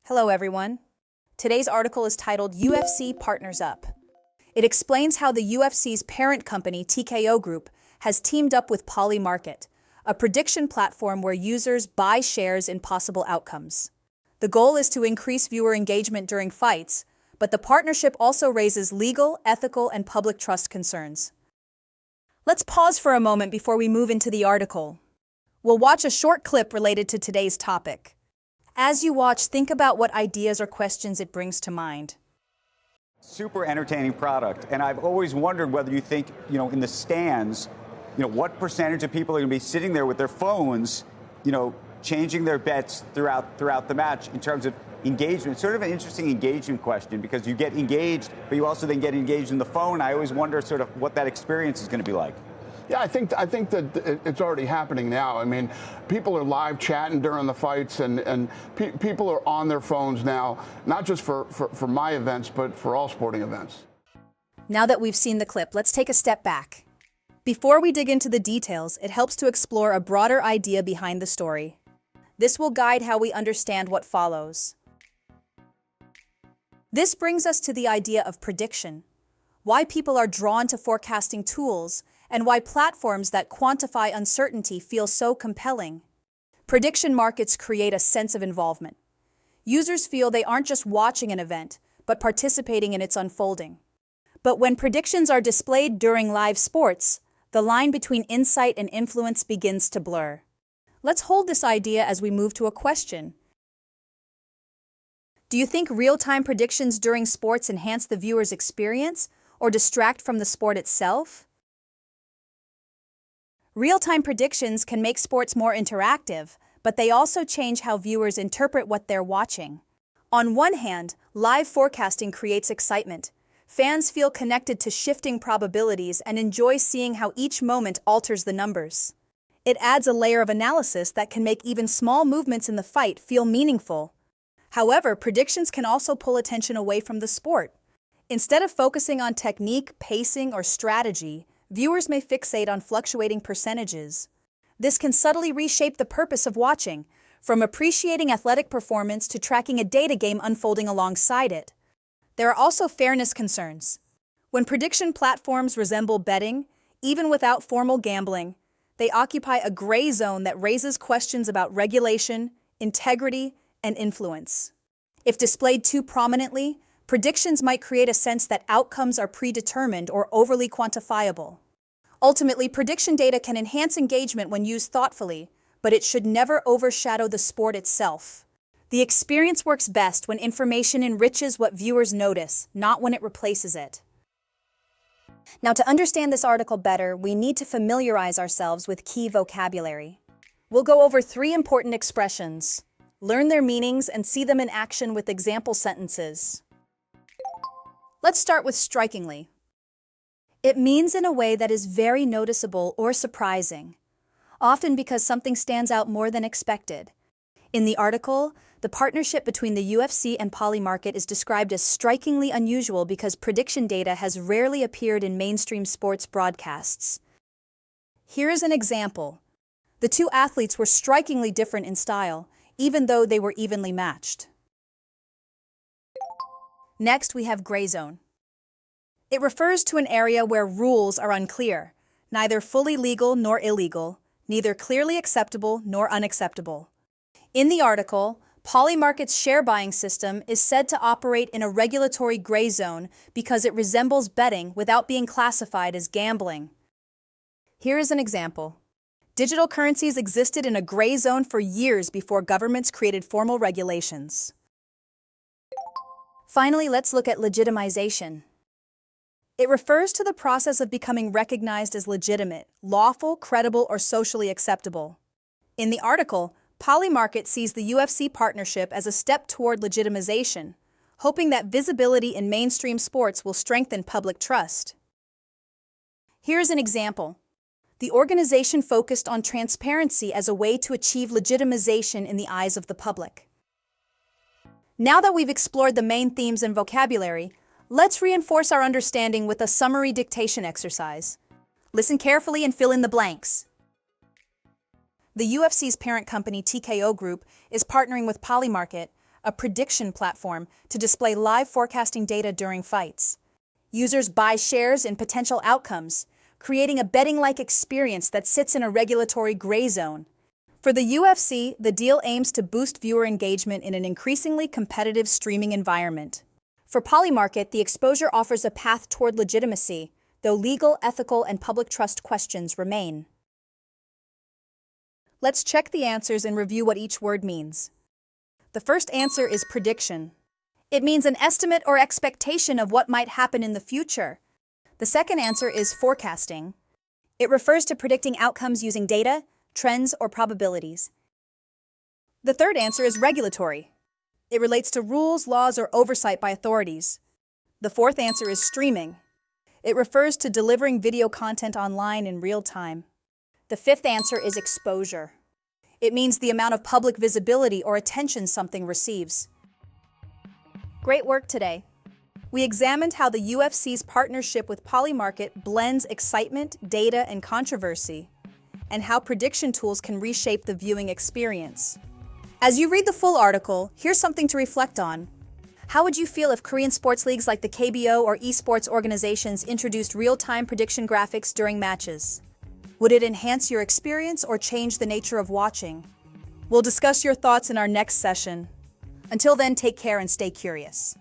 Hello, everyone. Today's article is titled UFC Partners Up. It explains how the UFC's parent company, TKO Group, has teamed up with Polymarket, a prediction platform where users buy shares in possible outcomes. The goal is to increase viewer engagement during fights, but the partnership also raises legal, ethical, and public trust concerns. Let's pause for a moment before we move into the article. We'll watch a short clip related to today's topic. As you watch, think about what ideas or questions it brings to mind. Super entertaining product, and I've always wondered whether you think, in the stands, what percentage of people are going to be sitting there with their phones, changing their bets throughout the match in terms of engagement. Sort of an interesting engagement question because you get engaged, but you also then get engaged in the phone. I always wonder sort of what that experience is going to be like. Yeah, I think that it's already happening now. I mean, people are live chatting during the fights, and people are on their phones now, not just for my events, but for all sporting events. Now that we've seen the clip, let's take a step back. Before we dig into the details, it helps to explore a broader idea behind the story. This will guide how we understand what follows. This brings us to the idea of prediction, why people are drawn to forecasting tools, and why platforms that quantify uncertainty feel so compelling. Prediction markets create a sense of involvement. Users feel they aren't just watching an event, but participating in its unfolding. But when predictions are displayed during live sports, the line between insight and influence begins to blur. Let's hold this idea as we move to a question. Do you think real-time predictions during sports enhance the viewer's experience or distract from the sport itself? Real-time predictions can make sports more interactive, but they also change how viewers interpret what they're watching. On one hand, live forecasting creates excitement. Fans feel connected to shifting probabilities and enjoy seeing how each moment alters the numbers. It adds a layer of analysis that can make even small movements in the fight feel meaningful. However, predictions can also pull attention away from the sport. Instead of focusing on technique, pacing, or strategy, viewers may fixate on fluctuating percentages. This can subtly reshape the purpose of watching, from appreciating athletic performance to tracking a data game unfolding alongside it. There are also fairness concerns. When prediction platforms resemble betting, even without formal gambling, they occupy a gray zone that raises questions about regulation, integrity, and influence. If displayed too prominently, predictions might create a sense that outcomes are predetermined or overly quantifiable. Ultimately, prediction data can enhance engagement when used thoughtfully, but it should never overshadow the sport itself. The experience works best when information enriches what viewers notice, not when it replaces it. Now, to understand this article better, we need to familiarize ourselves with key vocabulary. We'll go over 3 important expressions, learn their meanings, and see them in action with example sentences. Let's start with strikingly. It means in a way that is very noticeable or surprising, often because something stands out more than expected. In the article, the partnership between the UFC and Polymarket is described as strikingly unusual because prediction data has rarely appeared in mainstream sports broadcasts. Here is an example. The 2 athletes were strikingly different in style, even though they were evenly matched. Next, we have gray zone. It refers to an area where rules are unclear, neither fully legal nor illegal, neither clearly acceptable nor unacceptable. In the article, Polymarket's share buying system is said to operate in a regulatory gray zone because it resembles betting without being classified as gambling. Here is an example. Digital currencies existed in a gray zone for years before governments created formal regulations. Finally, let's look at legitimization. It refers to the process of becoming recognized as legitimate, lawful, credible, or socially acceptable. In the article, Polymarket sees the UFC partnership as a step toward legitimization, hoping that visibility in mainstream sports will strengthen public trust. Here's an example. The organization focused on transparency as a way to achieve legitimization in the eyes of the public. Now that we've explored the main themes and vocabulary, let's reinforce our understanding with a summary dictation exercise. Listen carefully and fill in the blanks. The UFC's parent company, TKO Group, is partnering with Polymarket, a prediction platform to display live forecasting data during fights. Users buy shares in potential outcomes, creating a betting-like experience that sits in a regulatory gray zone. For the UFC, the deal aims to boost viewer engagement in an increasingly competitive streaming environment. For Polymarket, the exposure offers a path toward legitimacy, though legal, ethical, and public trust questions remain. Let's check the answers and review what each word means. The first answer is prediction. It means an estimate or expectation of what might happen in the future. The second answer is forecasting. It refers to predicting outcomes using data, trends, or probabilities. The third answer is regulatory. It relates to rules, laws, or oversight by authorities. The fourth answer is streaming. It refers to delivering video content online in real time. The fifth answer is exposure. It means the amount of public visibility or attention something receives. Great work today. We examined how the UFC's partnership with Polymarket blends excitement, data, and controversy, and how prediction tools can reshape the viewing experience. As you read the full article, here's something to reflect on. How would you feel if Korean sports leagues like the KBO or esports organizations introduced real-time prediction graphics during matches? Would it enhance your experience or change the nature of watching? We'll discuss your thoughts in our next session. Until then, take care and stay curious.